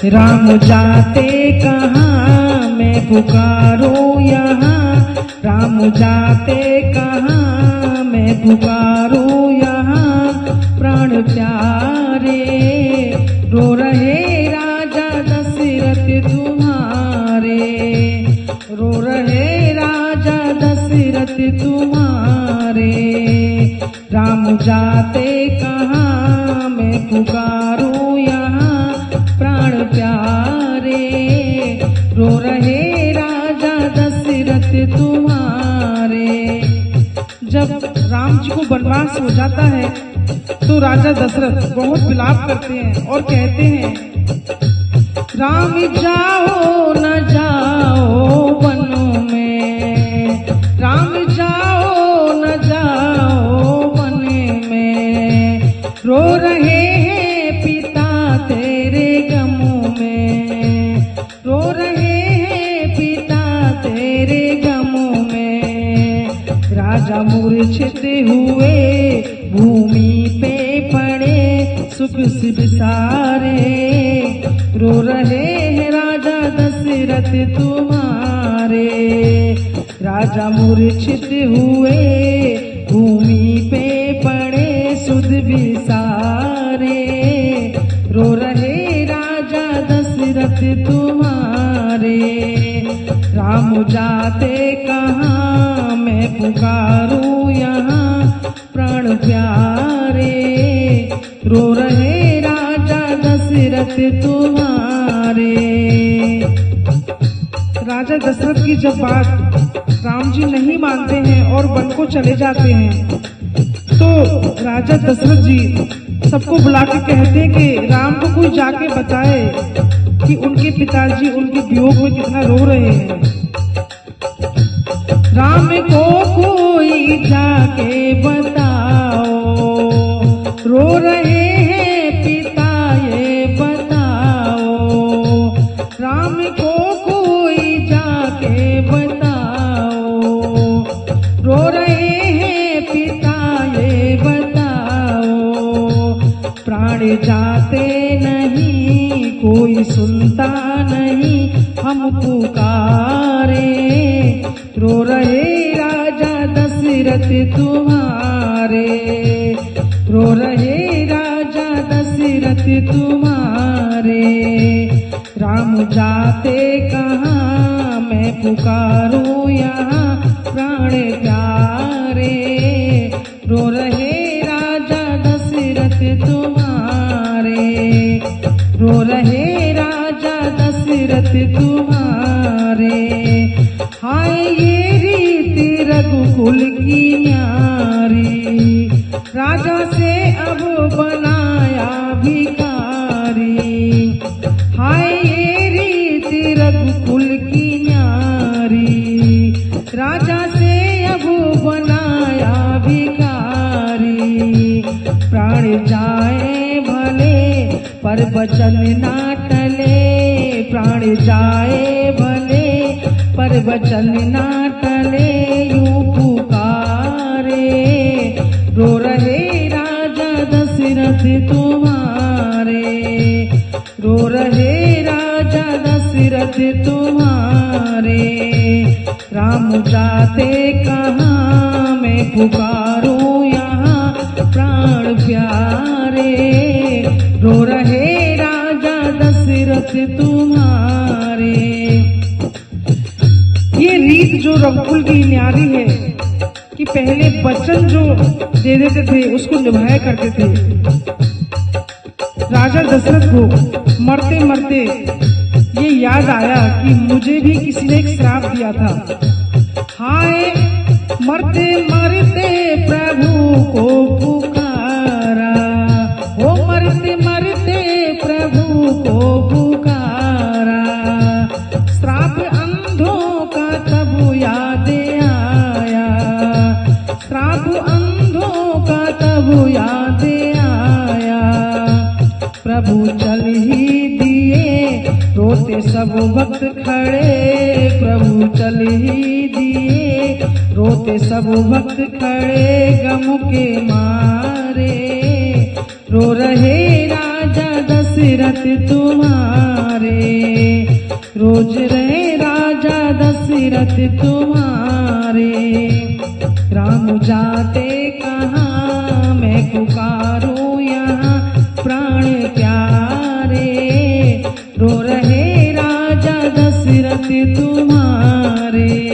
राम जाते कहाँ मैं पुकारूं यहाँ, राम जाते कहाँ मैं पुकारूं यहाँ, प्राण प्यारे रो रहे राजा दशरथ तुम्हारे, रो रहे राजा दशरथ तुम्हारे। राम जाते कहाँ मैं पुकारूं यहाँ, प्राण प्यारे रो रहे राजा दशरथ तुम्हारे। जब राम जी को वनवास हो जाता है तो राजा दशरथ बहुत विलाप करते हैं और कहते हैं, राम जाओ न जाओ वन में, राम जाओ न जाओ वन में, रो रहे हैं पिता तेरे गमों में, रो रहे हैं पिता तेरे गमों में। राजा मूर्छित हुए भूमि पे पड़े सुख से बिसारे, रो रहे हैं राजा दशरथ तुम्हारे। राजा मूर्छित हुए भूमि पे पड़े सुध बिसारे, रो रहे राजा दशरथ तुम्हारे। राम जाते कहाँ मैं पुकारूं यहाँ, प्राण प्यारे रो रहे राजा दशरथ तुम्हारे। राजा दशरथ की जब बात राम जी नहीं मानते हैं और वन को चले जाते हैं तो राजा दशरथ जी सबको बुला के कहते हैं कि राम को कोई जाके बताए कि उनके पिताजी उनके वियोग में कितना रो रहे हैं। राम को कोई जाके बताओ, रो रहे हैं पिता ये बताओ। राम को कोई जाके बताओ, रो रहे हैं पिता ये बताओ। प्राण जाते नहीं कोई सुनता नहीं हम पुकारे, रो रहे राजा दशरथ तुम्हारे, रो रहे राजा दशरथ तुम्हारे। राम जाते कहाँ मैं पुकारूं यहाँ, प्राण प्यारे रो रहे राजा दशरथ तुम्हारे, रो रहे राजा दशरथ तुम्हारे। हाय ये रीति रघुकुल की न्यारी, राजा से अब बनाया भिखारी। हाय ये रीति रघुकुल की न्यारी, राजा से अब बनाया भिखारी। प्राण जाए भले पर वचन ना टले, प्राण जाए भले पर वचन ना टले, यूं पुकारे रो रहे राजा दशरथ तुम्हारे, रो रहे राजा दशरथ तुम्हारे। राम जाते कहाँ मैं पुकारूं यहाँ, प्राण प्यारे रो रहे राजा दशरथ तुम्हारे। ये रीत जो रघुकुल की न्यारी है कि पहले वचन जो दे देते थे उसको निभाया करते थे। राजा दशरथ को मरते मरते ये याद आया कि मुझे भी किसी ने एक श्राप दिया था। हाय मरते मरते प्रभु को पुकारा, ओ मरते मरते प्रभु को पुकारा। श्राप अंधों का तब याद आया, श्राप अंधों का तब याद आया। प्रभु चल ही दिए रोते सब भक्त खड़े, प्रभु चल ही दिए रोते सब भक्त खड़े। गम के मारे रो रहे राजा दशरथ तुम्हारे, रोज रहे राजा दशरथ तुम्हारे। राम जाते कहाँ मैं पुकारूं यहाँ प्राण प्यारे। रो रहे राजा दशरथ तुम्हारे।